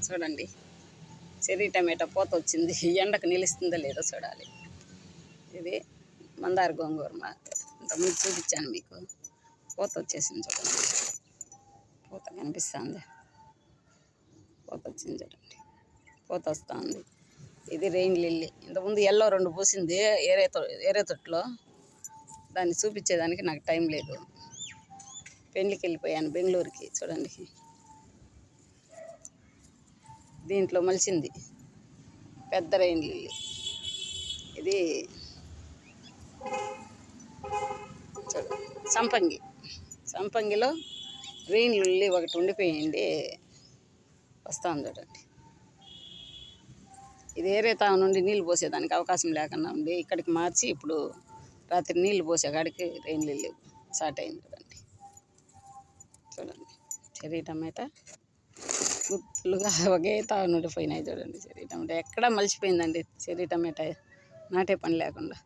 చూడండి చెర్రీ టమాటా పూత వచ్చింది. ఎండకు నిలుస్తుందో లేదో చూడాలి. ఇది మందార గోంగూర ఇంతకుముందు చూపించాను మీకు. పూత వచ్చేసింది చూడండి. పూత కనిపిస్తుంది. పూత వచ్చింది చూడండి. పూత వస్తుంది. ఇది రెయిన్ లిల్లీ. ఇంతకుముందు ఎల్లో 2 పూసింది ఏరే తొట్టులో. దాన్ని చూపించేదానికి నాకు టైం లేదు. పెళ్ళికి వెళ్ళిపోయాను బెంగళూరుకి. చూడండి దీంట్లో మలిచింది పెద్ద రెయిన్ లిల్లీ. ఇది సంపంగిలో రెయిన్ లిల్లీ ఒకటి ఉండిపోయింది, వస్తాను చూడండి. ఇది ఏరే తావు నుండి నీళ్ళు పోసేదానికి అవకాశం లేకుండా ఉండి ఇక్కడికి మార్చి ఇప్పుడు రాత్రి నీళ్ళు పోసే కాడికి రెయిన్ లిల్లీ స్టార్ట్ అయింది చూడండి. చూడండి చెర్రీ టమాటా గుత్తులుగా ఒకే తావు నుండి పోయినాయి చూడండి. చెర్రీ టమాటా ఎక్కడా మలిచిపోయిందండి. చెర్రీ టమాటా నాటే పని లేకుండా.